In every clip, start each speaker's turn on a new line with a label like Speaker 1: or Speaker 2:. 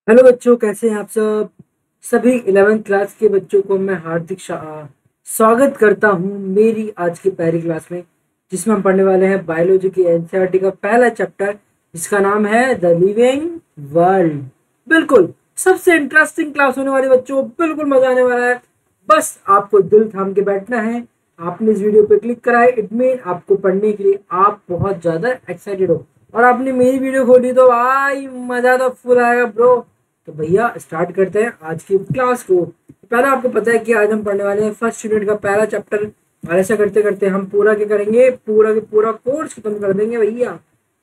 Speaker 1: Hello बच्चों, कैसे हैं आप सब। सभी 11th क्लास के बच्चों को मैं हार्दिक स्वागत करता हूं मेरी आज की पहली क्लास में, जिसमें हम पढ़ने वाले हैं बायोलॉजी की एनसीईआरटी का पहला चैप्टर, जिसका नाम है द लिविंग वर्ल्ड। बिल्कुल सबसे इंटरेस्टिंग क्लास होने वाली बच्चों, बिल्कुल मजा आने वाला है। बस आपको दिल थाम के बैठना है। आपने इस वीडियो पे क्लिक करा है, इट मीन आपको पढ़ने के लिए आप बहुत ज्यादा एक्साइटेड हो, और आपने मेरी वीडियो खोली तो भाई मजा तो फुल आएगा ब्रो। तो भैया स्टार्ट करते हैं आज की क्लास को। पहले आपको पता है कि आज हम पढ़ने वाले हैं फर्स्ट यूनिट का पहला चैप्टर, और ऐसा करते करते हम पूरा क्या करेंगे, पूरा के पूरा कोर्स खत्म कर देंगे भैया।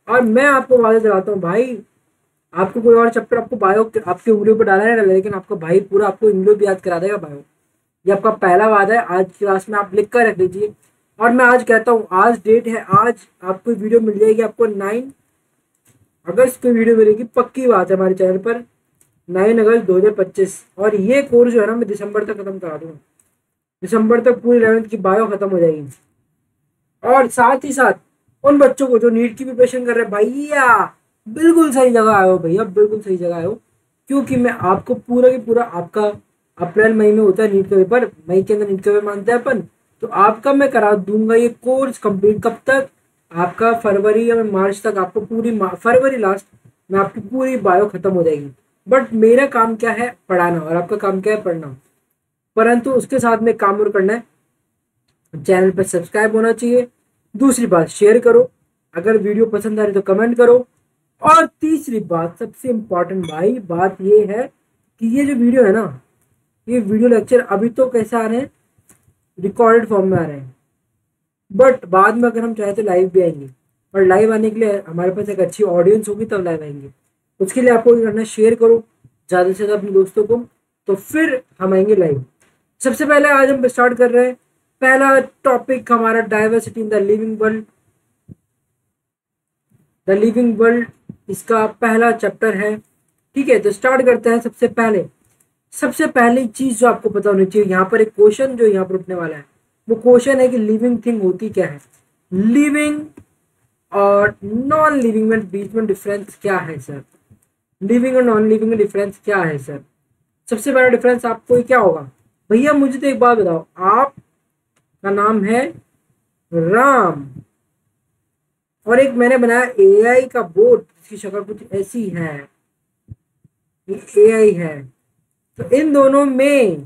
Speaker 1: और मैं आपको वादा दिलाता हूँ भाई, आपको कोई और चैप्टर आपको बायो आपके उंगलियों पर डाला नहीं डाला, लेकिन आपका भाई पूरा आपको इंग्लिश भी याद करा देगा बायो। ये आपका पहला वादा है, आज की क्लास में आप लिख कर रख लीजिए। और मैं आज कहता हूँ, आज डेट है, आज आपको वीडियो मिल जाएगी, आपको 9 अगस्त को वीडियो मिलेगी, पक्की बात है हमारे चैनल पर, 9 अगस्त 2025। और ये कोर्स जो है ना, मैं दिसंबर तक खत्म करा दूंगा। दिसंबर तक पूरी 11th की बायो खत्म हो जाएगी। और साथ ही साथ उन बच्चों को जो नीट की प्रिपरेशन कर रहे हैं, भैया बिल्कुल सही जगह आए हो भैया, बिल्कुल सही जगह आए हो। क्योंकि मैं आपको पूरा की पूरा आपका अप्रैल मई में होता है नीट का पेपर, मई के अंदर नीट का पेपर मानते हैं अपन, तो आपका मैं करा दूंगा ये कोर्स कंप्लीट। कब तक? आपका फरवरी या मार्च तक, आपको पूरी फरवरी लास्ट में आपकी पूरी बायो खत्म हो जाएगी। बट मेरा काम क्या है? पढ़ाना, और आपका काम क्या है? पढ़ना। परंतु उसके साथ में काम और करना है, चैनल पर सब्सक्राइब होना चाहिए। दूसरी बात, शेयर करो, अगर वीडियो पसंद आ रही तो कमेंट करो। और तीसरी बात, सबसे इम्पोर्टेंट भाई बात ये है कि ये जो वीडियो है ना, ये वीडियो लेक्चर अभी तो कैसे आ रहे हैं, रिकॉर्डेड फॉर्म में आ रहे हैं, बट बाद में अगर हम चाहे तो लाइव भी आएंगे। और लाइव आने के लिए हमारे पास एक अच्छी ऑडियंस होगी तब लाइव आएंगे। उसके लिए आपको क्या करना है, शेयर करो ज़्यादा से ज़्यादा अपने दोस्तों को, तो फिर हम आएंगे लाइव। सबसे पहले आज हम स्टार्ट कर रहे हैं, पहला टॉपिक हमारा diversity in the living world. The living world इसका पहला चैप्टर है, ठीक है। तो स्टार्ट करते हैं। सबसे पहली चीज जो आपको पता होनी चाहिए, यहाँ पर एक क्वेश्चन जो यहाँ पर उठने वाला है, वो क्वेश्चन है कि लिविंग थिंग होती क्या है। लिविंग और नॉन लिविंग में बीच में डिफरेंस क्या है सर? लिविंग और नॉन लिविंग में डिफरेंस क्या है सर? सबसे बड़ा डिफरेंस आपको क्या होगा भैया? मुझे तो एक बात बताओ, आपका नाम है राम, और एक मैंने बनाया एआई का बोट, जिसकी शक्ल कुछ ऐसी है, ये एआई है। तो इन दोनों में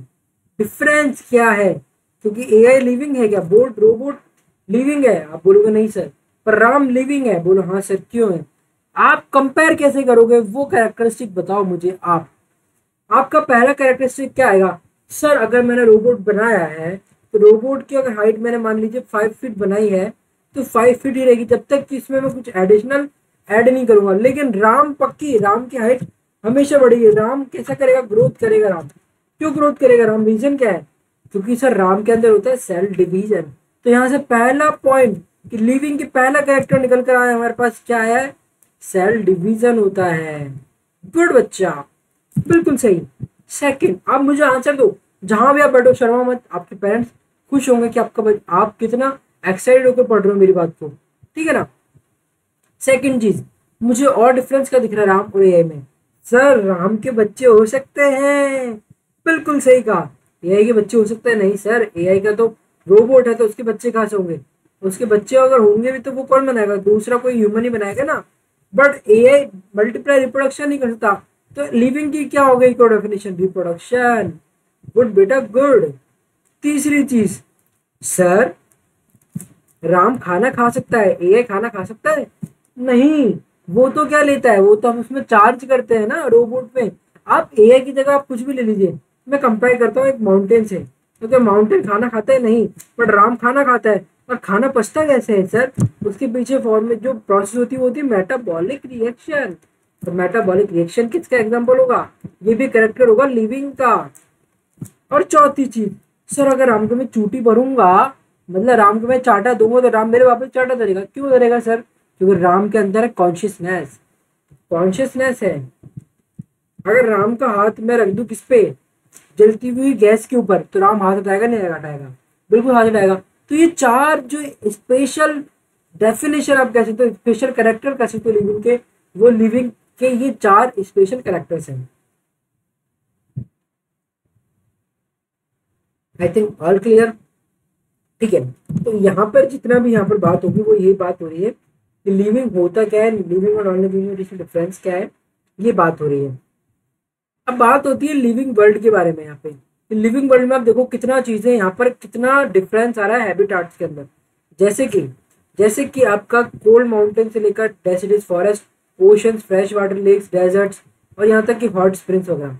Speaker 1: डिफरेंस क्या है? क्योंकि एआई लिविंग है क्या? बोट रोबोट लिविंग है? आप बोलोगे नहीं सर। पर राम लिविंग है। बोलो हाँ सर, क्यों है? आप कंपेयर कैसे करोगे? वो कैरेक्टरिस्टिक बताओ मुझे। आपका पहला कैरेक्टरिस्टिक क्या आएगा सर? अगर मैंने रोबोट बनाया है, तो रोबोट की अगर हाइट मैंने मान लीजिए 5 फीट बनाई है, तो 5 फीट ही रहेगी, जब तक कि इसमें मैं कुछ एडिशनल ऐड नहीं करूंगा। लेकिन राम पक्की, राम की हाइट हमेशा बढ़ेगी। राम कैसा करेगा? ग्रोथ करेगा राम। क्यों ग्रोथ करेगा राम? रीजन क्या है? क्योंकि सर राम के अंदर होता है सेल डिवीजन। तो यहाँ से पहला पॉइंट कि लिविंग के पहला कैरेक्टर निकल कर आया हमारे पास, क्या है? सेल डिवीजन होता है। गुड बच्चा, बिल्कुल सही। सेकंड, आप मुझे आंसर दो, जहां भी आप बैठो शर्मा मत। आपके पेरेंट्स खुश होंगे कि आप कितना एक्साइटेड होकर पढ़ रहे हो मेरी बात को, ठीक है ना। सेकंड चीज, मुझे और डिफरेंस क्या दिख रहा है राम और एआई में? सर राम के बच्चे हो सकते हैं, बिल्कुल सही कहा। एआई के बच्चे हो सकते हैं? नहीं सर, एआई का तो रोबोट है, तो उसके बच्चे कहाँ से होंगे? उसके बच्चे अगर होंगे भी तो वो कौन बनाएगा? दूसरा कोई ह्यूमन ही बनाएगा ना। बट एआई मल्टीप्लाई रिप्रोडक्शन नहीं कर सकता। तो लिविंग की क्या हो गई को डेफिनेशन? रिप्रोडक्शन। गुड बेटा, गुड। तीसरी चीज, सर राम खाना खा सकता है, एआई खाना खा सकता है? नहीं, वो तो क्या लेता है, वो तो हम उसमें चार्ज करते हैं ना रोबोट में। आप एआई की जगह आप कुछ भी ले लीजिए। मैं कंपेयर करता हूँ एक माउंटेन से, तो क्या माउंटेन खाना खाता है? नहीं। बट राम खाना खाता है। और खाना पचता कैसे है सर? उसके पीछे फॉर्म में जो प्रोसेस होती है वो होती है मेटाबॉलिक रिएक्शन। तो मेटाबॉलिक रिएक्शन किसका एग्जाम्पल होगा? ये भी करेक्टर होगा लिविंग का। और चौथी चीज, सर अगर राम को मैं चूटी भरूंगा, मतलब राम को मैं चाटा दूंगा, तो राम मेरे वापस चाटा धरेगा। क्यों धरेगा सर? क्योंकि राम के अंदर है कॉन्शियसनेस। कॉन्शियसनेस है। अगर राम का हाथ मैं रख दूं किस पे? जलती हुई गैस के ऊपर, तो राम हाथ हटाएगा नहीं हटाएगा? बिल्कुल हाथ हटाएगा। तो ये चार जो स्पेशल डेफिनेशन आप कह सकते हो, स्पेशल कैरेक्टर कह सकते हो लिविंग के, वो लिविंग के ये चार स्पेशल कैरेक्टर्स हैं। I think all clear. ठीक है, तो यहाँ पर जितना भी यहाँ पर बात होगी वो ये बात हो रही है कि लिविंग होता क्या है, लिविंग और नॉन लिविंग में डिफरेंस क्या है, ये बात हो रही है। अब बात होती है लिविंग वर्ल्ड के बारे में। यहाँ पे लिविंग वर्ल्ड में आप देखो कितना चीजें यहाँ पर कितना डिफरेंस आ रहा है हैबिटाट्स के अंदर। जैसे कि आपका कोल्ड माउंटेन से लेकर deciduous forest, oceans, fresh water lakes, deserts और यहाँ तक कि हॉट स्प्रिंग्स वगैरह।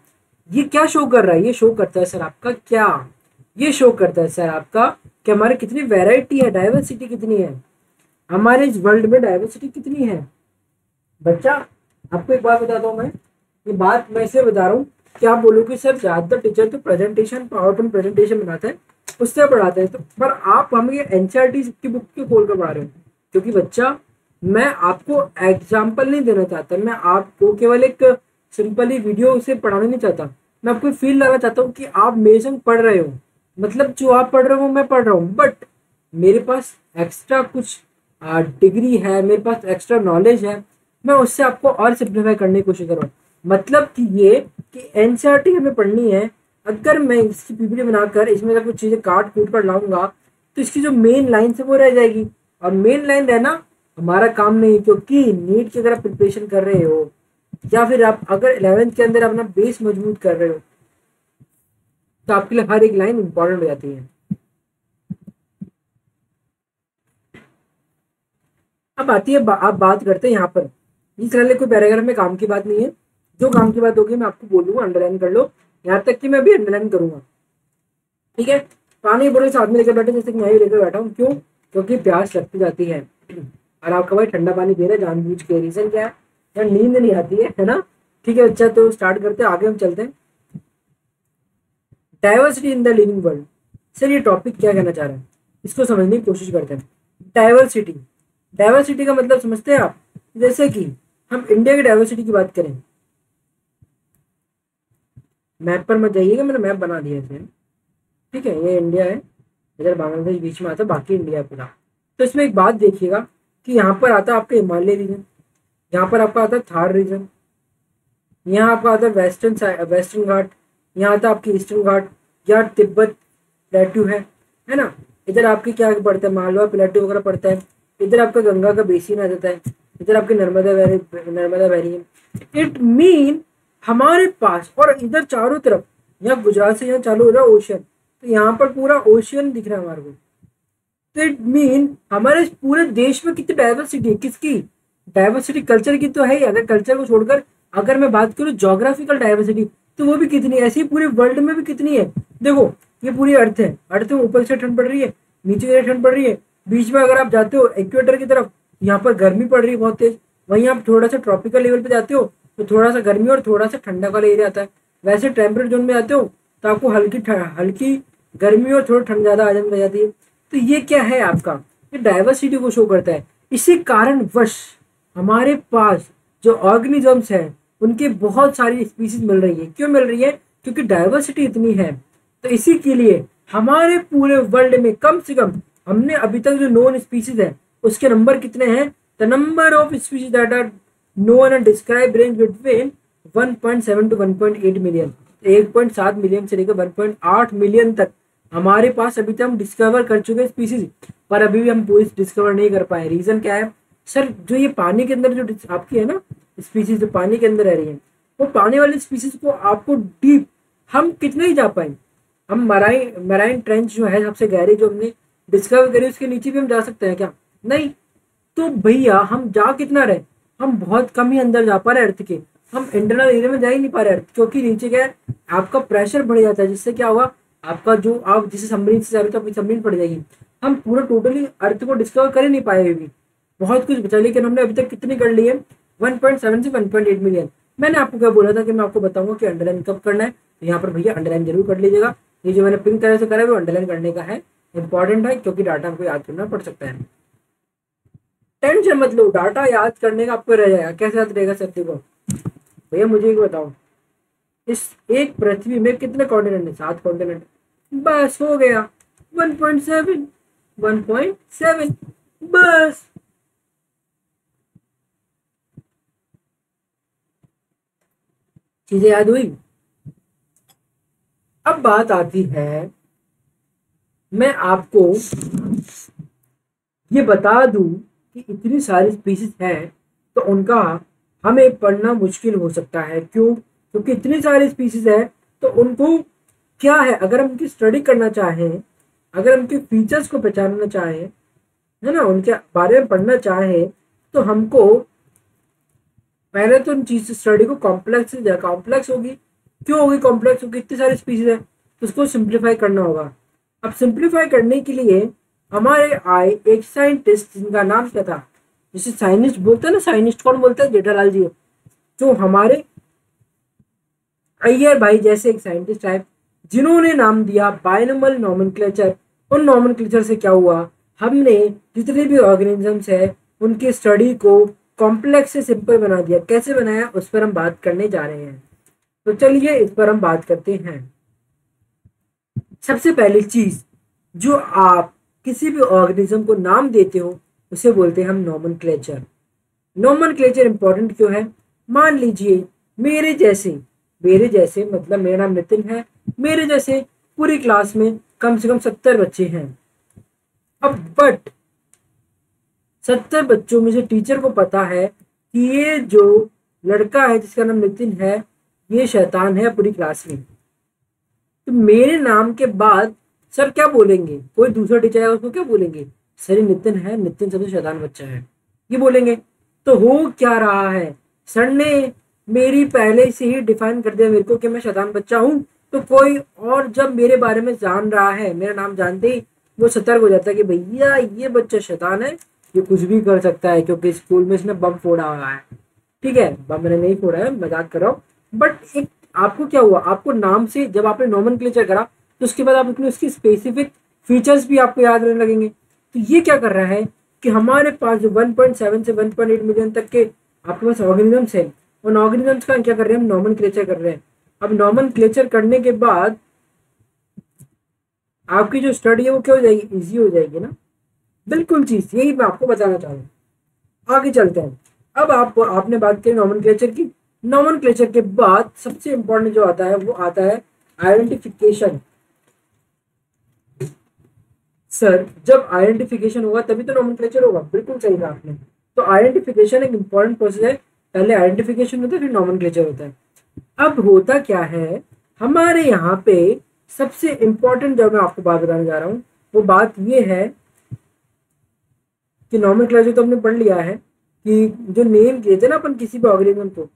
Speaker 1: ये क्या शो कर रहा है? ये शो करता है सर आपका क्या, ये शो करता है सर आपका कि हमारे कितनी वैरायटी है, डाइवर्सिटी कितनी है, हमारे इस वर्ल्ड में डाइवर्सिटी कितनी है। बच्चा आपको एक बात बताता हूँ मैं, ये बात मैं इसलिए बता रहा हूँ कि आप बोलोगे सर ज्यादातर टीचर तो प्रेजेंटेशन, पावर पॉइंट प्रेजेंटेशन बनाते हैं उससे पढ़ाते हैं, तो पर आप हमें ये एनसीईआरटी की बुक क्यों खोल कर पढ़ा रहे हो? क्योंकि बच्चा मैं आपको एग्जाम्पल नहीं देना चाहता, मैं आपको केवल एक सिंपली वीडियो से पढ़ाना नहीं चाहता, मैं आपको फील लाना चाहता हूँ कि आप मेरे संग पढ़ रहे हो। मतलब जो आप पढ़ रहे हो मैं पढ़ रहा हूँ, बट मेरे पास एक्स्ट्रा कुछ डिग्री है, मेरे पास एक्स्ट्रा नॉलेज है, मैं उससे आपको और सिंप्लीफाई करने की कोशिश कर रहा हूँ। मतलब कि ये कि एनसीईआरटी हमें पढ़नी है, अगर मैं इसकी पीपीटी बनाकर इसमें से कुछ चीज़ें काट कूट कर लाऊंगा तो इसकी जो मेन लाइन है वो रह जाएगी, और मेन लाइन रहना हमारा काम नहीं। क्योंकि नीट की अगर आप प्रिपरेशन कर रहे हो या फिर आप अगर 11th के अंदर अपना बेस मजबूत कर रहे हो तो आपके लिए हर एक लाइन इंपॉर्टेंट हो जाती है। अब आती है आप बात करते हैं यहाँ पर, इस वाले कोई पैराग्राफ में काम की बात नहीं है, जो काम की बात होगी मैं आपको बोलूंगा अंडरलाइन कर लो, यहाँ तक कि मैं भी अंडरलाइन करूंगा। ठीक है, पानी बोतल साथ में लेकर बैठे जैसे कि मैं भी लेकर बैठा हूँ, क्यों? क्योंकि प्यास लगती जाती है और आपका भाई ठंडा पानी पी रहा है जानबूझ के। रीजन क्या है? यार नींद नहीं आती है ना। ठीक है अच्छा, तो स्टार्ट करते हैं, आगे हम चलते हैं। Diversity in the living world. Sir ये टॉपिक क्या कहना चाह रहा है, इसको समझने की कोशिश करते हैं। डाइवर्सिटी, डाइवर्सिटी का मतलब समझते हैं आप? जैसे कि हम इंडिया की डाइवर्सिटी की बात करें, मैप पर मत जाइएगा, मैंने मैप बना दिया इसे। ठीक है, ये इंडिया है, इधर बांग्लादेश बीच में आता है, बाकी इंडिया पूरा। तो इसमें एक बात देखिएगा कि यहाँ पर आता है आपका हिमालय रीजन, यहाँ पर आपका आता है थार रीजन, यहाँ आपका आता है वेस्टर्न घाट, यहाँ आता है आपकी ईस्टर्न घाट, यहाँ तिब्बत प्लेट्यू है ना। इधर आपकी क्या पड़ता है, मालवा प्लेट्यू वगैरह पड़ता है। इधर आपका गंगा का बेसिन आ जाता है, इधर आपकी नर्मदा वैली है। इट मीन हमारे पास, और इधर चारों तरफ, यहाँ गुजरात से यहाँ चालू हो रहा है ओशन, तो यहाँ पर पूरा ओशियन दिख रहा है हमारे को। तो इट मीन हमारे पूरे देश में कितनी डाइवर्सिटी है, किसकी डाइवर्सिटी? कल्चर की तो है ही। अगर कल्चर को छोड़कर अगर मैं बात करूँ जोग्राफिकल डाइवर्सिटी, तो वो भी कितनी है, ऐसी पूरे वर्ल्ड में भी कितनी है। देखो ये पूरी अर्थ है, अर्थ में ऊपर से ठंड पड़ रही है, नीचे से ठंड पड़ रही है, बीच में अगर आप जाते हो इक्वेटर की तरफ, यहाँ पर गर्मी पड़ रही है बहुत तेज, वहीं आप थोड़ा सा ट्रॉपिकल लेवल पे जाते हो तो थोड़ा सा गर्मी और थोड़ा सा ठंडा वाला एरिया आता है। वैसे टेम्परेट जोन में जाते हो तो आपको हल्की गर्मी और थोड़ी ठंड ज्यादा आ जाती है। तो ये क्या है आपका, ये डाइवर्सिटी को शो करता है। इसी कारणवश हमारे पास जो ऑर्गेनिजम्स हैं उनके बहुत सारी स्पीसीज मिल रही है। क्यों मिल रही है? क्योंकि डाइवर्सिटी इतनी है। तो इसी के लिए हमारे पूरे वर्ल्ड में कम से कम हमने अभी तक जो नोन स्पीसीज है उसके नंबर कितने हैं? The number of species that are known and describe range between 1.7 to 1.8 million. 1.7 million से लेकर 1.8 मिलियन तक हमारे पास अभी तक हम डिस्कवर कर चुके हैं स्पीसीज, पर अभी भी हम पूरी डिस्कवर नहीं कर पाए। रीजन क्या है सर? जो ये पानी के अंदर जो आपकी है ना स्पीसीज, जो पानी के अंदर रह रही है, वो पानी वाली स्पीसीज को आपको डीप हम कितने ही जा पाए। हम मराइन ट्रेंच जो है सबसे गहरी जो हमने डिस्कवर करी, उसके नीचे भी हम जा सकते हैं क्या? नहीं। तो भैया हम जा कितना रहे? हम बहुत कम ही अंदर जा पा रहे अर्थ के, हम इंटरनल एरिया में जा ही नहीं पा रहे अर्थ, क्योंकि नीचे क्या है आपका प्रेशर बढ़ जाता है, जिससे क्या होगा आपका जो आप जिसे सबमरीन से जा रहे हो तो आपकी सबमरीन पड़ जाएगी। हम पूरा टोटली अर्थ को डिस्कवर कर ही नहीं पाए अभी, बहुत कुछ बचा, लेकिन हमने अभी तक कितनी कर ली है? 1.7 से 1.8 मिलियन। मैंने आपको क्या बोला था कि मैं आपको बताऊंगा कि अंडरलाइन कब करना है, तो यहाँ पर भैया अंडरलाइन जरूर कर लीजिएगा। ये जो मैंने पिंक कलर से करा है वो अंडरलाइन करने का है, इंपॉर्टेंट है, क्योंकि डाटा हमको याद करना पड़ सकता है। टेंशन मत लो, डाटा याद करने का आपको रह जाएगा। कैसे याद रहेगा सत्य को? भैया मुझे एक बताओ, इस एक पृथ्वी में कितने कॉन्टिनेंट है? 7 कॉन्टिनेंट, बस हो गया। 1.7 1.7 बस। चीजें याद हुई। अब बात आती है मैं आपको ये बता दूं कि इतनी सारी स्पीसीज है तो उनका हमें पढ़ना मुश्किल हो सकता है। क्यों? क्योंकि इतनी सारी स्पीसीज है तो उनको क्या है, अगर हम उनकी स्टडी करना चाहें, अगर हम उनके फीचर्स को पहचानना चाहें, है ना, उनके बारे में पढ़ना चाहें, तो हमको पहले तो उन चीज स्टडी को कॉम्प्लेक्स से कॉम्प्लेक्स होगी। क्यों होगी कॉम्प्लेक्स? होगी इतनी सारी स्पीसीज है तो उसको सिंप्लीफाई करना होगा। अब सिंप्लीफाई करने के लिए हमारे आए एक साइंटिस्ट जिनका नाम क्या था, जिसे साइंटिस्ट बोलते हैं ना, साइंटिस्ट कौन बोलते हैं? जेठालाल जी। जो हमारे अय्यर भाई जैसे एक साइंटिस्ट आए जिन्होंने नाम दिया बायनोमल नोमेनक्लेचर। उन नोमेनक्लेचर से क्या हुआ, हमने जितने भी ऑर्गेनिजम्स है उनकी स्टडी को कॉम्प्लेक्स से सिंपल बना दिया। कैसे बनाया उस पर हम बात करने जा रहे हैं। तो चलिए इस पर हम बात करते हैं। सबसे पहली चीज, जो आप किसी भी ऑर्गेनिज्म को नाम देते हो उसे बोलते हैं हम नोमेनक्लेचर। नोमेनक्लेचर इंपॉर्टेंट क्यों है? मान लीजिए मेरे जैसे मतलब मेरा नाम नितिन है, मेरे जैसे पूरी क्लास में कम से कम 70 बच्चे हैं। अब बट 70 बच्चों में से टीचर को पता है कि ये जो लड़का है जिसका नाम नितिन है ये शैतान है पूरी क्लास में। तो मेरे नाम के बाद सर क्या बोलेंगे? कोई दूसरा टीचर है उसको क्या बोलेंगे? सर ये नितिन है, नितिन सबसे शैतान बच्चा है, ये बोलेंगे। तो हो क्या रहा है, सर ने मेरी पहले से ही डिफाइन कर दिया मेरे को कि मैं शैतान बच्चा हूँ। तो कोई और जब मेरे बारे में जान रहा है, मेरा नाम जानते ही वो सतर्क हो जाता है कि भैया ये बच्चा शैतान है, ये कुछ भी कर सकता है क्योंकि स्कूल में इसने बम फोड़ा हुआ है। ठीक है, बम मैंने नहीं फोड़ा है, मजाक कर रहा हूँ। बट एक आपको क्या हुआ, आपको नाम से जब आपने नोमेनक्लेचर करा तो उसके बाद आपने उसकी स्पेसिफिक फीचर्स भी आपको याद रहने लगेंगे। तो ये क्या कर रहा है कि हमारे पास जो 1.7 से 1.8 मिलियन तक के आपके पास ऑर्गेनिजम्स हैं, उन ऑर्गेनिजम्स का क्या कर रहे हैं हम? नोमेनक्लेचर कर रहे हैं। अब नोमेनक्लेचर करने के बाद आपकी जो स्टडी है वो क्या हो जाएगी? इजी हो जाएगी ना। बिल्कुल चीज यही मैं आपको बताना चाह रहा हूँ। आगे चलते हैं। अब आपने बात की नोमेनक्लेचर की। नोमेनक्लेचर के बाद सबसे इंपॉर्टेंट जो आता है वो आता है आइडेंटिफिकेशन। सर जब आइडेंटिफिकेशन होगा तभी तो नोमेनक्लेचर होगा। बिल्कुल सही कहा आपने। तो आइडेंटिफिकेशन एक इंपॉर्टेंट प्रोसेस है। पहले आइडेंटिफिकेशन होता है फिर नोमेनक्लेचर होता है। अब होता क्या है हमारे यहाँ पे सबसे इंपॉर्टेंट जो मैं आपको बात बताने जा रहा हूँ वो बात ये है कि नोमेनक्लेचर तो हमने पढ़ लिया है कि जो नेम किए थे ना अपन किसी भी ऑर्गेनिज्म को,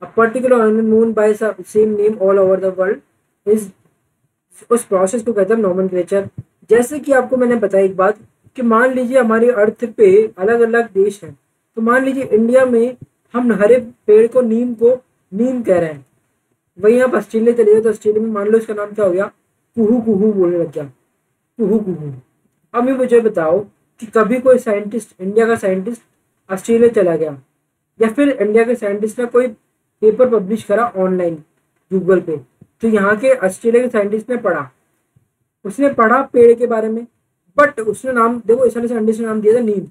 Speaker 1: a particular organism known by same name all over the world is, उस प्रोसेस को कहते हैं नोमेनक्लेचर। जैसे कि आपको मैंने बताया एक बात कि मान लीजिए हमारी अर्थ पे अलग अलग देश हैं। तो मान लीजिए इंडिया में हम हरे पेड़ को नीम कह रहे हैं। वहीं आप ऑस्ट्रेलिया चले जाए तो ऑस्ट्रेलिया में मान लो इसका नाम क्या हो गया? कुहू कुहू बोलने लग गया, कुहू कुहू। अब ये मुझे बताओ कि कभी कोई साइंटिस्ट, इंडिया का साइंटिस्ट ऑस्ट्रेलिया चला गया या फिर इंडिया के साइंटिस्ट ने कोई पेपर पब्लिश करा ऑनलाइन गूगल पे, तो यहाँ के ऑस्ट्रेलिया के साइंटिस्ट ने पढ़ा, उसने पढ़ा पेड़ के बारे में, बट उसने नाम देखो इस वाले साइंटिस्ट ने नाम दिया था नीम।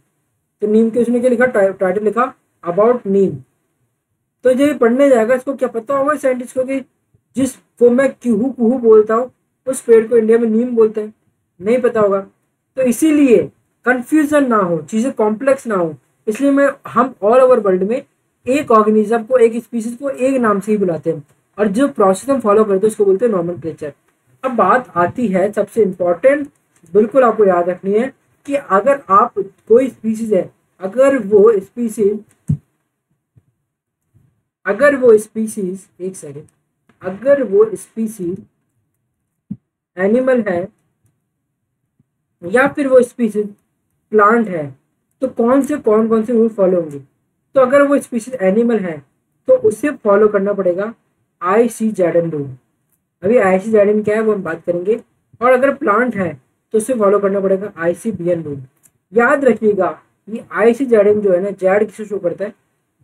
Speaker 1: तो नीम के उसने क्या लिखा? टाइटल लिखा अबाउट नीम। तो जब ये पढ़ने जाएगा इसको क्या पता होगा साइंटिस्ट को कि जिसको मैं कुहू कुहू बोलता हूँ उस पेड़ को इंडिया में नीम बोलते हैं? नहीं पता होगा। तो इसीलिए कंफ्यूजन ना हो, चीजें कॉम्प्लेक्स ना हो, इसलिए हम ऑल ओवर वर्ल्ड में एक ऑर्गेनिज्म को, एक स्पीसीज को एक नाम से ही बुलाते हैं और जो प्रोसेस हम फॉलो करते हैं उसको बोलते हैं नोमेनक्लेचर। अब बात आती है सबसे इंपॉर्टेंट, बिल्कुल आपको याद रखनी है कि अगर आप कोई स्पीसीज है, अगर वो स्पीसीज एनिमल है या फिर वो स्पीसीज प्लांट है तो कौन कौन से रूल फॉलो होंगे? तो अगर वो स्पीसीज एनिमल है तो उसे फॉलो करना पड़ेगा ICZN रूल। अभी ICZN क्या है वो हम बात करेंगे। और अगर प्लांट है तो उसे फॉलो करना पड़ेगा ICBN रूल। याद रखिएगा ये ICZN जो है ना, जेड किसे शो करता है?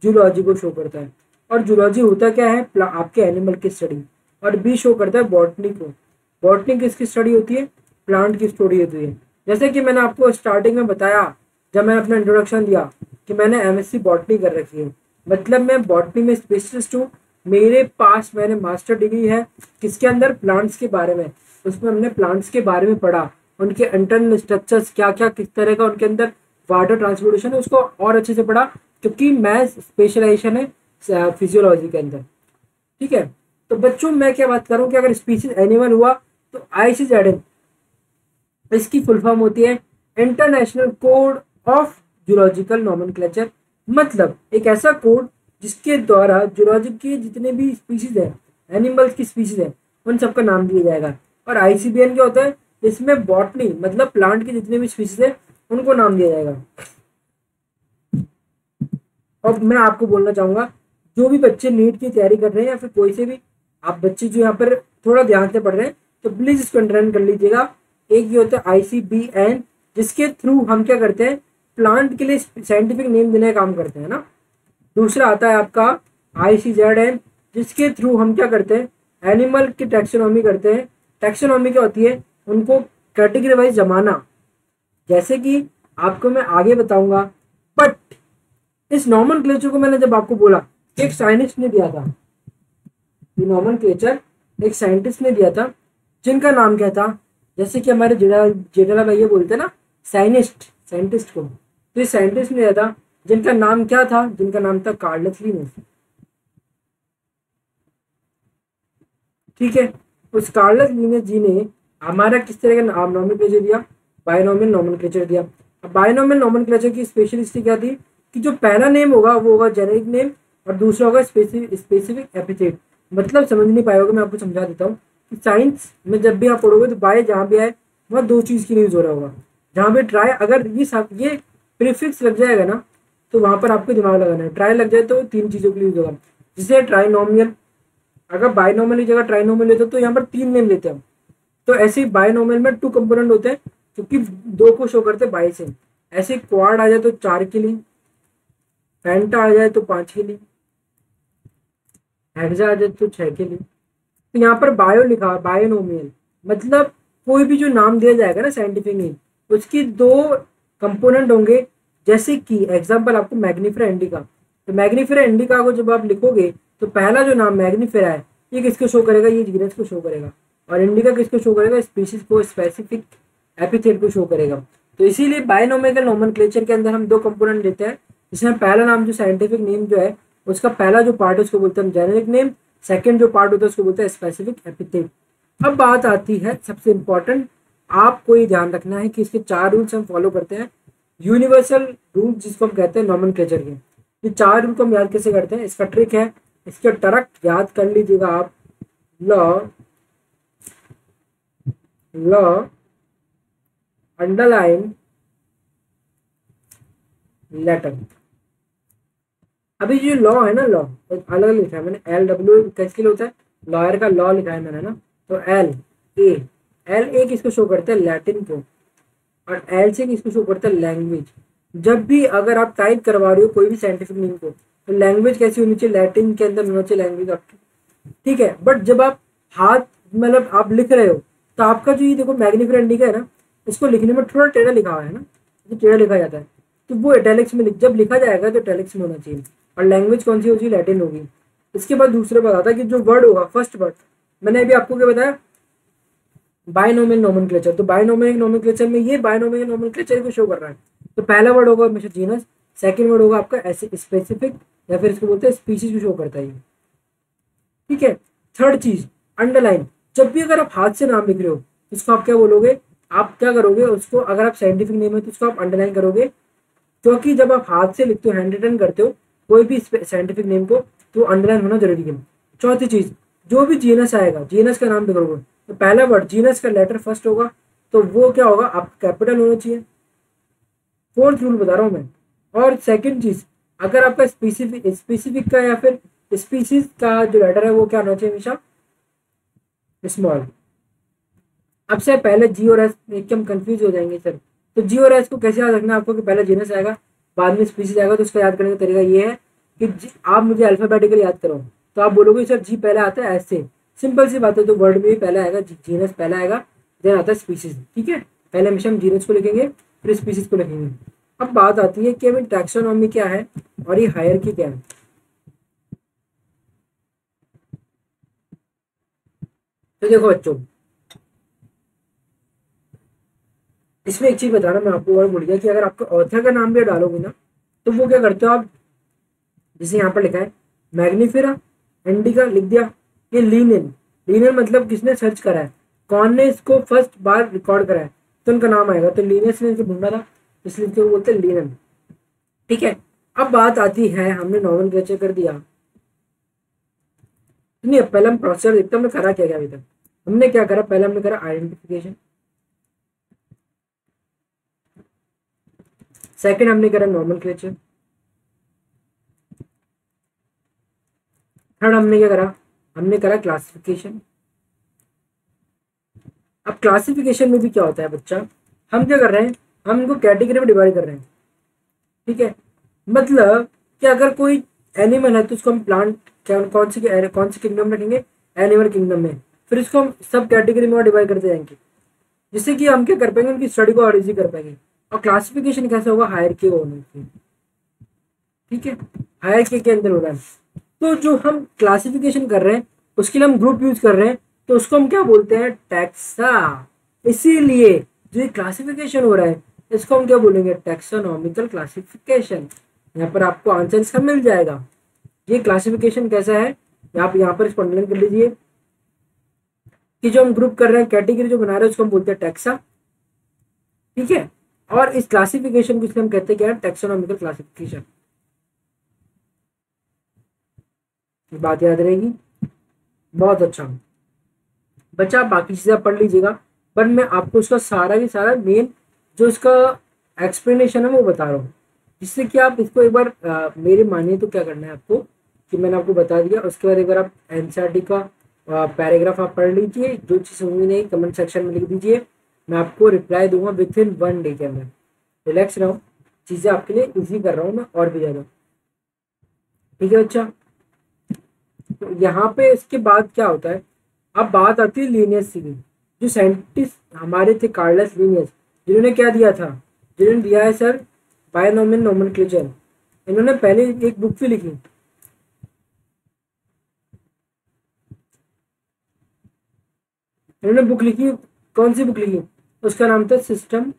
Speaker 1: जूलॉजी को शो करता है। और जूलॉजी होता क्या है? आपके एनिमल की स्टडी। और बी शो करता है बॉटनी को। बॉटनी किसकी स्टडी होती है? प्लांट की स्टडी होती है। जैसे कि मैंने आपको स्टार्टिंग में बताया जब मैंने अपना इंट्रोडक्शन दिया कि मैंने MSc बॉटनी कर रखी है, मतलब मैं बॉटनी में स्पेशलिस्ट हूँ। मेरे पास मैंने मास्टर डिग्री है किसके अंदर? प्लांट्स के बारे में। उसमें हमने प्लांट्स के बारे में पढ़ा उनके इंटरनल स्ट्रक्चर्स क्या क्या, किस तरह का उनके अंदर वाटर ट्रांसपोर्टेशन है, उसको और अच्छे से पढ़ा, क्योंकि मैं स्पेशलाइजेशन है फिजियोलॉजी के अंदर। ठीक है, तो बच्चों मैं क्या बात कर रहा हूँ कि अगर स्पीसीज एनिमल हुआ तो ICZN इसकी फुल फॉर्म होती है international code of zoological nomenclature. मतलब एक ऐसा कोड जिसके द्वारा जूलॉजी के जितने भी स्पीसीज है, एनिमल्स की स्पीसीज है, उन सबका नाम दिया जाएगा। और ICBN क्या होता है, इसमें बॉटनी मतलब प्लांट की जितने भी स्पीसीज है उनको नाम दिया जाएगा। और मैं आपको बोलना चाहूंगा, जो भी बच्चे नीट की तैयारी कर रहे हैं या फिर कोई से भी आप बच्चे जो यहाँ पर थोड़ा ध्यान से पढ़ रहे हैं, तो प्लीज इसको अंडरलाइन कर लीजिएगा। एक ये होता है ICBN, जिसके थ्रू हम क्या करते हैं, प्लांट के लिए साइंटिफिक नेम देने का काम करते हैं ना। दूसरा आता है आपका ICZN, जिसके थ्रू हम क्या करते हैं, एनिमल की टैक्सोनॉमी करते हैं। टैक्सोनॉमी क्या होती है, उनको कैटेगरी वाइज जमाना, जैसे कि आपको मैं आगे बताऊंगा। बट इस नॉमेनक्लेचर को मैंने जब आपको बोला, एक साइंटिस्ट ने दिया था, ये नॉमेनक्लेचर एक साइंटिस्ट ने दिया था, जिनका नाम क्या था, जैसे कि हमारे जेठालाल भैया बोलते हैं ना साइंटिस्ट को, तो इस साइंटिस्ट ने दिया था जिनका नाम क्या था, जिनका नाम था कार्लस लिनस। ठीक है, उस कार्लस लिनस जी ने हमारा किस तरह का नाम नॉमेनक्लेचर दिया, बायनोमियल नॉमेनक्लेचर दिया। अब बायनोमियल नॉमेनक्लेचर की स्पेशलिस्टी क्या थी कि जो पहला नेम होगा वो होगा जेनेरिक नेम और दूसरा होगा स्पेसिफिक एपिथेट। मतलब समझ नहीं पाए होगा, मैं आपको समझा देता हूँ कि साइंस में जब भी आप पढ़ोगे तो बाय जहाँ भी आए वहाँ दो चीज़ के लिए यूज हो रहा होगा। जहाँ पे ट्राई, अगर ये प्रीफिक्स लग जाएगा ना तो वहाँ पर आपको दिमाग लगाना है। ट्राई लग जाए तो तीन चीज़ों के लिए यूज होगा, जैसे ट्राइनोमियल, अगर बायनोमियल की जगह ट्राइनोमियल लेते तो यहाँ पर तीन नेम लेते हैं हम। तो ऐसे ही बायनोमियल में टू कंपोनेंट होते हैं, क्योंकि दो को शो करते हैं बाय से। ऐसे क्वाड आ जाए तो चार के लिए, पेंटा आ जाए तो पांच के लिए, हेक्सा आ जाए तो छह के लिए। तो यहाँ पर बायो लिखा है, बायोनोमियल मतलब कोई भी जो नाम दिया जाएगा ना साइंटिफिक नेम, उसकी दो कंपोनेंट होंगे। जैसे कि एग्जांपल आपको मैग्नीफेरा इंडिका, तो मैग्नीफेरा इंडिका को जब आप लिखोगे तो पहला जो नाम मैग्नीफेरा है ये किसको शो करेगा, ये जीनस को शो करेगा। और इंडिका किसको शो करेगा, स्पीशीज को, स्पेसिफिक एपिथेट को शो करेगा। तो इसीलिए बायनोमिकल नोमेनक्लेचर के अंदर हम दो कंपोनेंट लेते हैं, जिसमें पहला नाम जो साइंटिफिक नेम जो है उसका पहला जो पार्ट है उसको बोलते हैं जेनेरिक नेम, सेकंड जो पार्ट होता है उसको बोलते हैं स्पेसिफिक एपिथेट। अब बात आती है सबसे इंपॉर्टेंट, आपको ये ध्यान रखना है कि इसके चार रूल्स हम फॉलो करते हैं, यूनिवर्सल रूल जिसको हम कहते हैं नोमेनक्लेचर के। ये चार रूल को हम याद कैसे करते हैं, इसका ट्रिक है, इसका टरक याद कर लीजिएगा आप। Law, law, underline, letter. अभी जो लॉ है ना, लॉ अलग अलग लिखा है मैंने, LW किसके लिए होता है, लॉयर का लॉ लिखा है मैंने ना, तो एल ए किसको शो करता है, लैटिन को, और एल से किसको शो करता है, लैंग्वेज। जब भी अगर आप टाइप करवा रहे हो कोई भी साइंटिफिक नेम को, तो लैंग्वेज कैसी होनी चाहिए, लैटिन के अंदर होना चाहिए लैंग्वेज आपकी। ठीक है, बट जब आप हाथ मतलब आप लिख रहे हो तो आपका जो ये देखो मैग्नीफेरा इंडिका है ना, इसको लिखने में थोड़ा टेढ़ा लिखा हुआ है ना, तो टेढ़ा लिखा जाता है, तो वो इटैलिक्स में जब लिखा जाएगा तो इटैलिक्स में होना चाहिए। और लैंग्वेज कौन सी होगी, लैटिन होगी। इसके बाद दूसरा बात आता है कि जो वर्ड होगा, फर्स्ट वर्ड मैंने अभी आपको क्या बताया, बायनोमियल नोमेनक्लेचर। तो बायनोमियल नोमेनक्लेचर में ये बायनोमियल नोमेनक्लेचर को शो कर रहा है। तो पहला वर्ड होगा हमेशा जीनस, सेकंड वर्ड होगा आपका ऐसे स्पेसिफिक या फिर इसको बोलते हैं स्पीशीज को शो करता है ये। ठीक है, थर्ड चीज अंडरलाइन। जब भी अगर आप हाथ से नाम लिख रहे हो तो इसको आप क्या बोलोगे, आप क्या करोगे उसको, अगर आप साइंटिफिक नेम है तो उसको आप अंडरलाइन करोगे, क्योंकि जब आप हाथ से लिखते हो, हैंड रिटन करते हो कोई भी साइंटिफिक नेम को, तो अंडरलाइन होना जरूरी है। चौथी चीज, जो भी जीनस आएगा, जीनस का नाम लिखोगे तो पहला वर्ड जीनस का लेटर फर्स्ट होगा, तो वो क्या होगा, आपका कैपिटल होना चाहिए। फोर्थ रूल बता रहा हूं मैं। और सेकंड चीज, अगर आपका स्पेसिफिक का या फिर स्पीसीज का जो लेटर है वो क्या होना चाहिए, हमेशा स्मॉल। अब से पहले जी और एस एकदम कंफ्यूज हो जाएंगे सर, तो जी और एस को कैसे याद रखना है आपको, कि पहले जीनस आएगा बाद में स्पीसीज आएगा। तो उसका याद करने का तरीका ये है कि आप मुझे अल्फाबेटिकल याद करो, तो आप बोलोगे सर जी पहले आता है एस से, सिंपल सी बात है। तो वर्ड में भी पहले आएगा जीनस, पहले आएगा देन आता है स्पीसीज। ठीक है, पहले हमेशा हम जीनस को लिखेंगे फिर स्पीसीज को लिखेंगे। अब बात आती है कि अभी टैक्सोनॉमी क्या है और ये हायरार्की क्या है। तो देखो बच्चों, इसमें एक चीज बताना मैं आपको और भूल गया कि अगर आपको ऑथर का नाम भी डालोगे ना तो वो क्या करते हो आप, जैसे यहाँ पर लिखा है मैग्निफेरा इंडिका लिख दिया, ये लीनियन, लीनियन मतलब किसने सर्च करा है, कौन ने इसको फर्स्ट बार रिकॉर्ड करा है तो उनका नाम आएगा। तो लीनियस ने इनको ढूंढा था इसलिए इसको बोलते हैं लीनियन। ठीक है, अब बात आती है, हमने नॉमेनक्लेचर कर दिया, नहीं पहले हम प्रोसेसर देखते हैं हमने करा क्या क्या अभी तक। हमने क्या करा, पहले हमने करा आइडेंटिफिकेशन, सेकंड हमने करा नॉमेनक्लेचर, थर्ड हमने क्या करा, हमने करा क्लासिफिकेशन। अब क्लासिफिकेशन में भी क्या होता है बच्चा, हम क्या कर रहे हैं, हम इनको कैटेगरी में डिवाइड कर रहे हैं। ठीक है, मतलब कि अगर कोई एनिमल है तो उसको हम प्लांट कौन सी किंगडम में रखेंगे, एनिमल किंगडम में, फिर इसको हम सब कैटेगरी में डिवाइड करते जाएंगे, जिससे कि हम क्या कर पाएंगे, उनकी स्टडी को और इजी कर पाएंगे। और क्लासिफिकेशन कैसे होगा, हायरार्की होने की। ठीक है, हायरार्की के अंदर हो रहा है। तो जो हम क्लासिफिकेशन कर रहे हैं उसके लिए हम ग्रुप यूज कर रहे हैं, तो उसको हम क्या बोलते हैं, टैक्सा। इसीलिए जो ये क्लासिफिकेशन हो रहा है इसको हम क्या बोलेंगे, टैक्सोनॉमिकल क्लासिफिकेशन। यहाँ पर आपको आंसर इसका मिल जाएगा। ये क्लासिफिकेशन कैसा है, आप यहाँ पर इसको अंडरलाइन कर लीजिए कि जो हम ग्रुप कर रहे हैं, कैटेगरी जो बना रहे हैं उसको हम बोलते हैं टैक्सा। ठीक है, और इस क्लासिफिकेशन को इसलिए हम कहते हैं क्या, टैक्सोनॉमिकल क्लासिफिकेशन। बात याद रहेगी, बहुत अच्छा बच्चा। आप बाकी चीजें पढ़ लीजिएगा, पर मैं आपको उसका सारा की सारा मेन जो इसका एक्सप्लेनेशन है वो बता रहा हूँ, जिससे कि आप इसको एक बार मेरी मानिए तो क्या करना है आपको, कि मैंने आपको बता दिया, उसके बाद एक बार आप एनसीईआरटी का पैराग्राफ आप पढ़ लीजिए, जो चीज़ समझ में नहीं कमेंट सेक्शन में लिख दीजिए, मैं आपको रिप्लाई दूंगा विद इन 1 डे के अंदर। रिलैक्स रहो, चीज़ें आपके लिए ईजी कर रहा हूँ मैं और भी ज़्यादा। ठीक है बच्चा, तो यहाँ पे इसके बाद क्या होता है, अब बात आती है लीनियस सीरीज। जो साइंटिस्ट हमारे थे कार्लस लीनियस, जिन्होंने क्या दिया था, जिन्होंने दिया है सर बायनोमियल नोमेनक्लेचर, इन्होंने पहले एक बुक भी लिखी, इन्होंने बुक लिखी, कौन सी बुक लिखी, उसका नाम था सिस्टम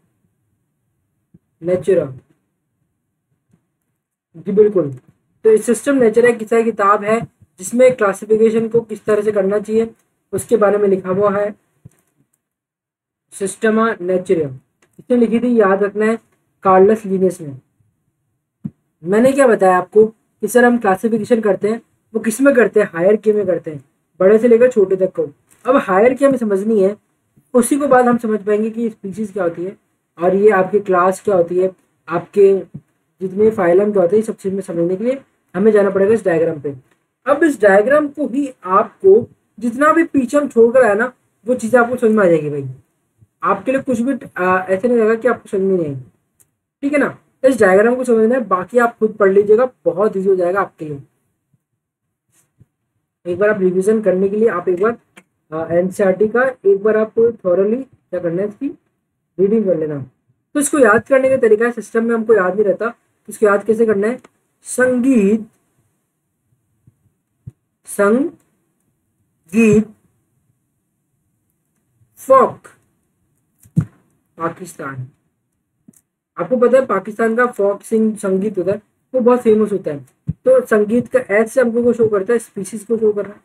Speaker 1: नेचुरा। जी बिल्कुल, तो इस सिस्टम नेचुरा किसा किताब है जिसमें क्लासिफिकेशन को किस तरह से करना चाहिए उसके बारे में लिखा हुआ है, सिस्टमा नेचुरा। इसने लिखी थी, याद रखना है, कार्लस लीनियस ने। मैंने क्या बताया आपको कि सर हम क्लासिफिकेशन करते हैं वो किस में करते हैं, हायरार्की में करते हैं, बड़े से लेकर छोटे तक को। अब हायरार्की हमें समझनी है, उसी को बाद हम समझ पाएंगे कि स्पीशीज क्या होती है और ये आपकी क्लास क्या होती है, आपके जितने फाइलम क्या होते हैं, सब चीज़ में समझने के लिए हमें जाना पड़ेगा इस डायग्राम पे। अब इस डायग्राम को ही आपको जितना भी पीछे हम छोड़कर आए ना वो चीज़ें आपको समझ में आ जाएगी भाई, आपके लिए कुछ भी ऐसे नहीं रहेगा कि आपको समझ में नहीं आएगी। ठीक है ना, इस डायग्राम को समझना है, बाकी आप खुद पढ़ लीजिएगा, बहुत ईजी हो जाएगा आपके लिए। एक बार आप रिवीजन करने के लिए आप एक बार एनसीईआरटी का एक बार आप थॉरली क्या करना है, इसकी रीडिंग कर लेना। तो इसको याद करने का तरीका है, सिस्टम में हमको याद नहीं रहता, इसको याद कैसे करना है, संगीत संगीत फोक पाकिस्तान। आपको पता है पाकिस्तान का फोक सिंग संगीत होता है, वो बहुत फेमस होता है। तो संगीत का एच से हमको को शो करता है, स्पीशीज को शो कर रहा है,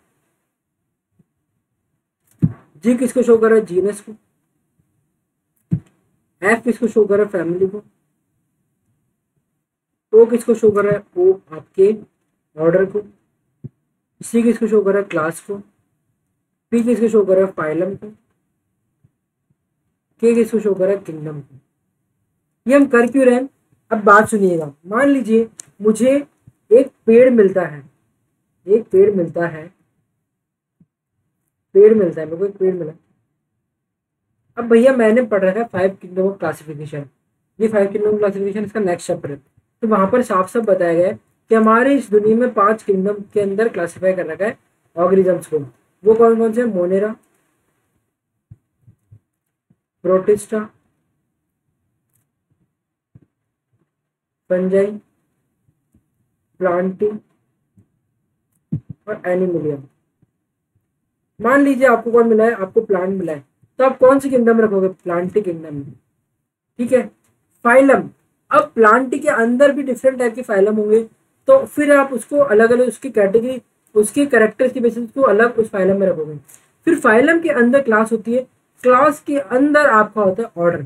Speaker 1: जी किसको शो कर रहा है, जीनस को, एफ किसको शो कर रहा है, फैमिली को, ओ किसको शो कर रहा है, ओ आपके ऑर्डर को, सी किसको शो कर रहा है, क्लास को, पी किसको शो कर रहा है, फाइलम को, के किसको शो कर रहा है, किंगडम को। ये हम कर क्यों रहे हैं, अब बात सुनिएगा। मान लीजिए मुझे एक पेड़ मिलता है, एक पेड़ मिलता है, पेड़ मिलता है मेरे को, एक पेड़ मिला। अब भैया मैंने पढ़ रखा है 5 किंगडम ऑफ क्लासिफिकेशन, ये 5 किंगडम ऑफ क्लासिफिकेशन इसका नेक्स्ट चैप्टर है। तो वहां पर साफ साफ बताया गया है कि हमारे इस दुनिया में 5 किंगडम के अंदर क्लासिफाई कर रखा है ऑर्गेनिजम्स को। वो कौन कौन से, मोनेरा, प्रोटिस्टा, फंजाई, प्लांटी और एनिमलिया। मान लीजिए आपको कौन मिला है, आपको प्लांट मिला है, तो आप कौन सी किंगडम रखोगे, प्लांटी किंगडम में। ठीक है। फाइलम, अब प्लांट के अंदर भी डिफरेंट टाइप के फाइलम होंगे, तो फिर आप उसको अलग अलग उसकी कैटेगरी, उसके कैरेक्टर्स की बेसिस को अलग उस फाइलम में रखोगे। फिर फाइलम के अंदर क्लास होती है, क्लास के अंदर आपका होता है ऑर्डर।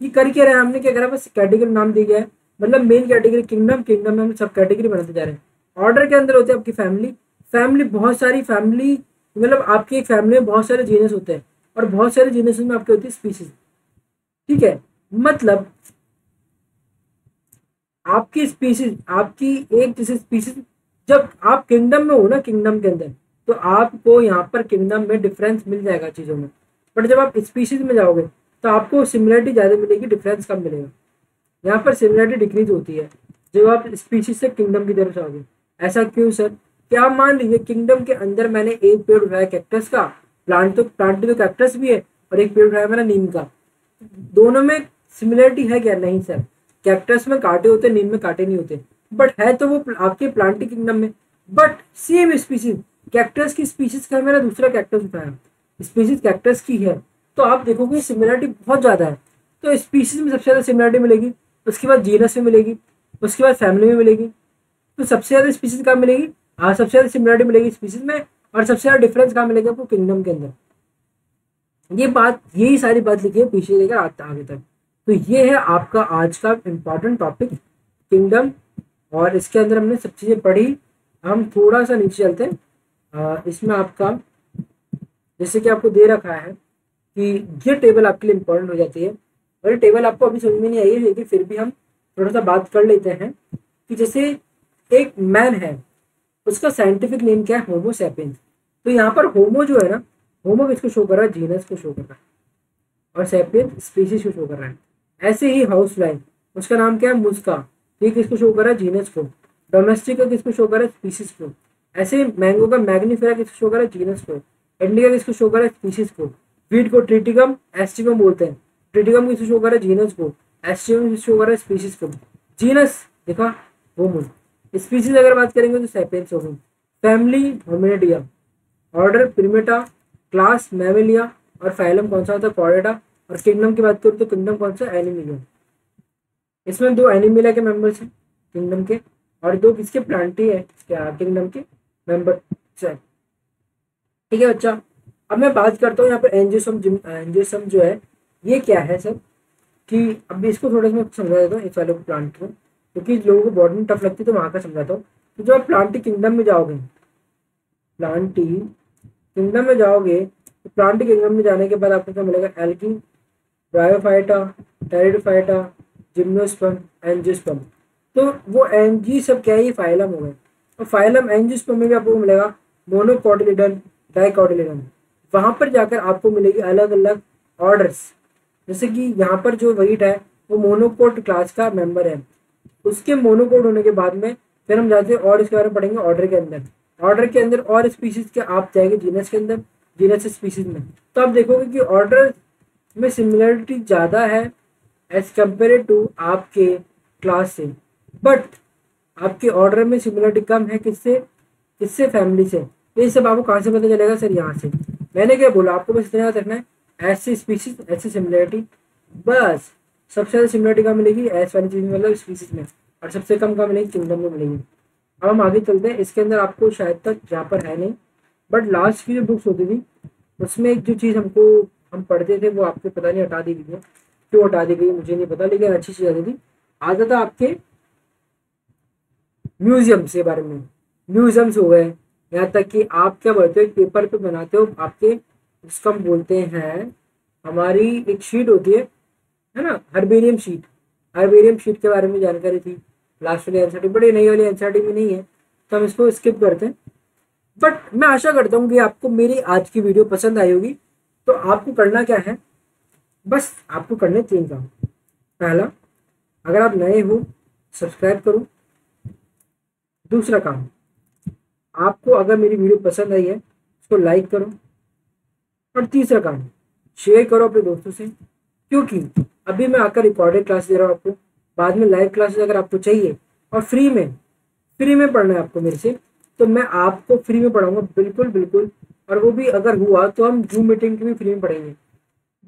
Speaker 1: ये कर क्या रहे हैं हमने, क्या करा, बस कैटेगरी नाम दिया गया है, मतलब मेन कैटेगरी किंगडम, किंगडम में हम सब कैटेगरी बनाते जा रहे हैं। ऑर्डर के अंदर होते हैं आपकी फैमिली, फैमिली बहुत सारी फैमिली, मतलब आपकी एक फैमिली में बहुत सारे जीनस होते हैं, और बहुत सारे जीनस में आपकी होती है स्पीसीज। ठीक है, मतलब आपकी स्पीसीज, आपकी एक जैसे स्पीसीज, जब आप किंगडम में हो ना, किंगडम के अंदर, तो आपको यहाँ पर किंगडम में डिफरेंस मिल जाएगा चीज़ों में। बट जब आप स्पीसीज में जाओगे तो आपको सिमिलरिटी ज़्यादा मिलेगी, डिफरेंस कम मिलेगा। यहाँ पर सिमिलरिटी डिक्रीज होती है जब आप स्पीशीज से किंगडम की तरफ जाओगे। ऐसा क्यों सर? क्या मान लीजिए किंगडम के अंदर मैंने एक पेड़ उठाया कैक्टस का, प्लांट तो कैक्टस भी है, और एक पेड़ उठाया मैंने नीम का, दोनों में सिमिलरिटी है क्या? नहीं सर, कैक्टस में कांटे होते, नीम में कांटे नहीं होते, बट है तो वो आपके प्लांट किंगडम में, बट सेम स्पीसीज, कैक्टस की स्पीसीज का मेरा दूसरा कैक्टस उठाया, स्पीसीज कैक्टस की है, तो आप देखोगे सिमिलरिटी बहुत ज़्यादा है। तो स्पीसीज में सबसे ज़्यादा सिमिलरिटी मिलेगी, उसके बाद जीनस में मिलेगी, उसके बाद फैमिली में मिलेगी। तो सबसे ज़्यादा स्पीसीज कहाँ मिलेगी? हाँ, सबसे ज़्यादा सिमिलरिटी मिलेगी स्पीसीज में, और सबसे ज़्यादा डिफरेंस कहाँ मिलेगा? आपको किंगडम के अंदर। ये बात, यही सारी बात लिखी है पीछे लेकर आगे तक। तो ये है आपका आज का इम्पॉर्टेंट टॉपिक किंगडम, और इसके अंदर हमने सब चीज़ें पढ़ी। हम थोड़ा सा नीचे चलते हैं। इसमें आपका जैसे कि आपको दे रखा है कि ये टेबल आपके लिए इम्पोर्टेंट हो जाती है, और ये टेबल आपको अभी समझ में नहीं आई है, लेकिन फिर भी हम थोड़ा सा बात कर लेते हैं कि जैसे एक मैन है, उसका साइंटिफिक नेम क्या है? Homo sapiens. तो यहाँ पर होमो जो है ना, होमो किसको शो कर रहा है? जीनस को शो कर रहा है, और सैपियंस स्पीसीज को शो कर रहा है। ऐसे ही हाउस फ्लाई, उसका नाम क्या है? मुस्का, तो ये किसको शो कर रहा है? जीनस को। डोमेस्टिक का किसको शो कर रहा है? स्पीसीज को। ऐसे मैंगो का मैग्नीफेरा किसको शो कर रहा है? जीनस को। इंडिका किसको शो कर रहा है? स्पीसीज को। वीट को ट्रिटिकम एस्टिकम बोलते हैं, ट्रिटिकम किसको शो कर रहा है? जीनस को। एस्टिकम किसको शो कर रहा है? स्पीसीज को। जीनस देखा, होमो। स्पीसीज अगर बात करेंगे तो सैपियंस होमो। फैमिली होमिनिडिया, ऑर्डर प्रिमेटा, क्लास मैमेलिया, और फाइलम कौन सा होता है? कॉर्डेटा। और किंगडम की बात करूँ तो किंगडम कौन सा? एनिमिलिया। इसमें 2 एनिमिलिया के मेंबर्स हैं किंगडम के, और 2 किसके? प्लांटी है क्या किंगडम के मेंबर। ठीक है बच्चा, अब मैं बात करता हूँ यहाँ पर एंजियोसम जो है ये क्या है सर, कि अब इसको थोड़ा सा मैं समझा देता हूँ इस वाले को, प्लांट को, क्योंकि लोगों को बॉडी में टफ लगती है तो वहाँ का समझाता हूँ। तो जब आप प्लांटी किंगडम में जाओगे, प्लांटी किंगडम में जाओगे, तो प्लांटी किंगडम में जाने के बाद आपको क्या मिलेगा? Algae, bryophyta, pteridophyta, gymnosperm, angiosperm. तो वो एंजी सब क्या है? ये फाइलम हो गए। और फाइलम एंजियोस्पर्म में भी आपको मिलेगा मोनोकोटिलिडन, डाइकोटिलिडन। वहां पर जाकर आपको मिलेगी अलग अलग ऑर्डर्स, जैसे कि यहाँ पर जो वीट है वो मोनोकोट क्लास का मेंबर है। उसके मोनोकोट होने के बाद में फिर हम जाते हैं और इसके बारे में पढ़ेंगे ऑर्डर के अंदर। ऑर्डर के अंदर और स्पीसीज के आप जाएंगे जीनस के अंदर, जीनस से स्पीसीज में, तो आप देखोगे कि ऑर्डर में सिमिलरिटी ज़्यादा है एज कम्पेयर टू आपके क्लास से, बट आपके ऑर्डर में सिमिलरिटी कम है किससे? किससे? फैमिली से। ये सब आपको कहाँ से पता चलेगा सर? यहाँ से। मैंने क्या बोला आपको, बस इतना याद रखना है, ऐसे स्पीसीज ऐसे सिमिलरिटी, बस। सबसे ज़्यादा सिमिलरिटी कहाँ मिलेगी? ऐस वाली चीज़ में, मतलब स्पीसीज में, और सबसे कम कहाँ मिलेगी? किंगडम में मिलेगी। अब हम आगे चलते हैं। इसके अंदर आपको शायद तक यहाँ पर है नहीं, बट लास्ट की जो बुक्स होती थी उसमें एक जो चीज़ हम पढ़ते थे वो आपको पता नहीं हटा दी गई है, क्यों हटा दी गई मुझे नहीं पता, लेकिन अच्छी चीज़ आती थी। आता था आपके म्यूजियम्स के बारे में, म्यूजियम्स हो गए, यहाँ तक कि आप क्या बोलते हो, एक पेपर पे बनाते हो आपके, जिसको हम बोलते हैं, हमारी एक शीट होती है ना, हर्बेरियम शीट। हर्बेरियम शीट के बारे में जानकारी थी लास्ट वाली एनसीईआरटी, बड़ी नई वाली एनसीईआरटी में नहीं है तो हम इसको स्किप करते हैं। बट मैं आशा करता हूँ कि आपको मेरी आज की वीडियो पसंद आई होगी। तो आपको करना क्या है, बस आपको करने 3 काम। पहला, अगर आप नए हो सब्सक्राइब करो। दूसरा काम, आपको अगर मेरी वीडियो पसंद आई है उसको लाइक करो। और तीसरा काम, शेयर करो अपने दोस्तों से, क्योंकि अभी मैं आकर रिकॉर्डेड क्लास दे रहा हूँ आपको, बाद में लाइव क्लासेस अगर आपको चाहिए और फ्री में पढ़ना है आपको मेरे से, तो मैं आपको फ्री में पढ़ाऊंगा, बिल्कुल बिल्कुल। और वो भी अगर हुआ तो हम जूम मीटिंग की भी फ्री में पढ़ेंगे।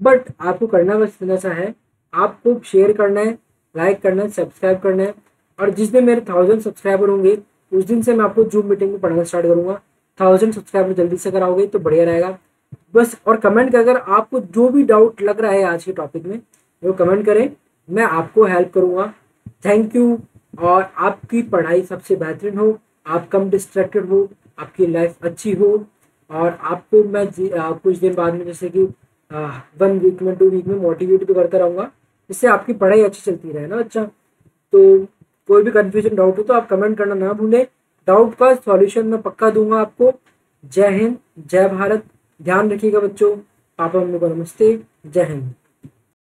Speaker 1: बट आपको करना बस इतना सा है, आपको शेयर करना है, लाइक करना है, सब्सक्राइब करना है। और जिस दिन मेरे 1000 सब्सक्राइबर होंगे उस दिन से मैं आपको जूम मीटिंग में पढ़ाना स्टार्ट करूंगा। 1000 सब्सक्राइबर जल्दी से कराओगे तो बढ़िया रहेगा बस। और कमेंट कर, अगर आपको जो भी डाउट लग रहा है आज के टॉपिक में वो कमेंट करें, मैं आपको हेल्प करूंगा। Thank you. और आपकी पढ़ाई सबसे बेहतरीन हो, आप कम डिस्ट्रैक्टेड हो, आपकी लाइफ अच्छी हो। और आपको मैं कुछ दिन बाद में जैसे कि 1 वीक में 2 वीक में मोटिवेट भी करता रहूँगा, जिससे आपकी पढ़ाई अच्छी चलती रहे ना। अच्छा, तो कोई भी कन्फ्यूजन डाउट हो तो आप कमेंट करना ना भूलें। डाउट का सॉल्यूशन मैं पक्का दूंगा आपको। जय हिंद, जय भारत। ध्यान रखिएगा बच्चों। पापा मम्मी को नमस्ते। जय हिंद।